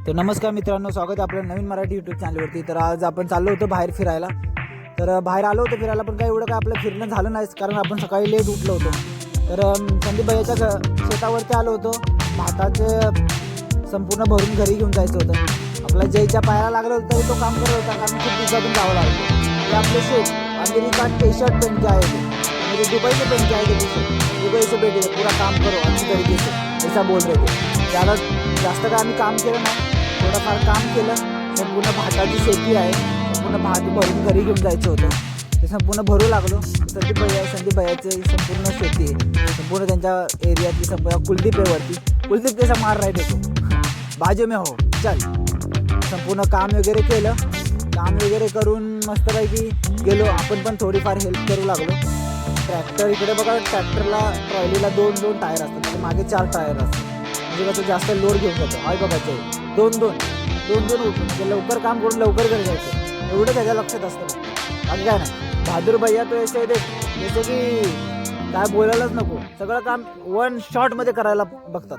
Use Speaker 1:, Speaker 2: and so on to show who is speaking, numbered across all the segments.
Speaker 1: तर नमस्कार मित्रांनो, स्वागत आहे आपल्या नवीन मराठी यूट्यूब चॅनलवरती। तर आज आपण चाललो होतो बाहेर फिरायला। तर बाहेर आलो होतो फिरायला, पण काही एवढं काय आपलं फिरणं झालं नाही, कारण आपण सकाळी लेट उठलो होतो। तर संदीप भैयाच्या शेतावरती आलो होतो। भाताचे संपूर्ण भरून घरी घेऊन जायचं होतं। आपला जयच्या पायाला लागलं होतं तरी तो काम करत होता, कारण खूप दिवसातून जावं लागलं। हे आपले शेत अमेरिका टी शर्ट पहन के आए थे, मुझे दुबई से पहन के आए थे, दुबई से बेटे पूरा काम करो अच्छी तरीके से, ऐसा बोल रहे थे। ज़्यादा जास्त काय आम्ही काम केलं नाही, थोडंफार काम केलं। संपूर्ण भाताची शेती आहे, संपूर्ण भात भरून घरी घेऊन जायचं होतं, ते संपूर्ण भरू लागलो। संदीप भैयाची संपूर्ण शेती आहे, संपूर्ण त्यांच्या एरियातली संपूर्ण कुलदीप आहे वरती। कुलदीप कैसा मार रहा है देखो, बाजू में हो चल। संपूर्ण काम वगैरे केलं, काम वगैरे करून मस्तपैकी गेलो। आपण पण थोडीफार हेल्प करू लागलो। ट्रॅक्टर इकडे बघा, ट्रॅक्टरला ट्रॉलीला दोन टायर असतात, मागे 4 टायर असतात, म्हणजे कसं जास्त लोड घेऊन जातो। आहे बघायचं दोन उठून म्हणजे लवकर काम करून लवकर घरी जायचं, एवढं त्याच्या लक्षात असतं। बाकी काय नाही, बहादूर भैया तो ऐसे देख, जसं की काय बोलायलाच नको, सगळं काम 1 शॉटमध्ये करायला बघतात।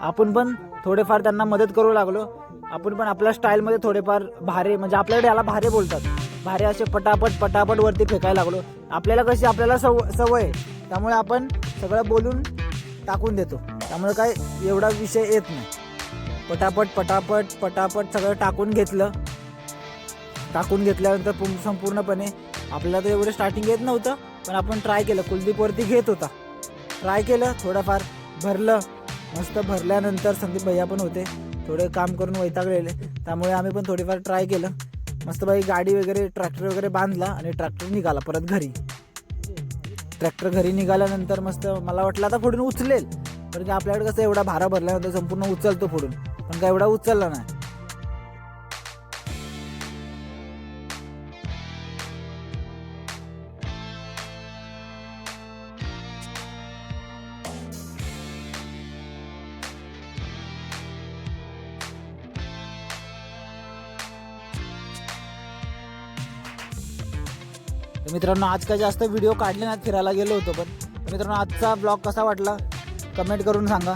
Speaker 1: आपण पण थोडेफार त्यांना मदत करू लागलो। आपण पण आपल्या स्टाईलमध्ये थोडेफार भारे, म्हणजे आपल्याकडे याला भारे बोलतात, भारे असे पटापट वरती फेकायला लागलो। आपल्याला कशी आपल्याला सवय आहे, त्यामुळे आपण सगळं बोलून टाकून देतो, त्यामुळे काय एवढा विषय येत नाही। पटापट सगळं टाकून घेतलं। टाकून घेतल्यानंतर संपूर्णपणे आपल्याला तर एवढं स्टार्टिंग येत नव्हतं, पण आपण ट्राय केलं। कुलदीपवरती घेत होता, ट्राय केलं, थोडंफार भरलं। मस्त भरल्यानंतर संदीप भैया पण होते, थोडे काम करून वैतागलेले, त्यामुळे आम्ही पण थोडीफार ट्राय केलं। मस्त बाई गाडी वगैरे ट्रॅक्टर वगैरे बांधला आणि ट्रॅक्टर निघाला परत घरी। ट्रॅक्टर घरी निघाल्यानंतर मस्त मला वाटलं आता पुढून उचलेल, कारण आपल्याकडे कसं एवढा भारा भरल्यानंतर संपूर्ण उचलतो पुढून, पण काय एवढा उचलला नाही। तर मित्रांनो, आज काय जास्त व्हिडिओ काढले नाहीत, फिरायला गेलो होतो। पण मित्रांनो, आजचा ब्लॉग कसा वाटला कमेंट करून सांगा।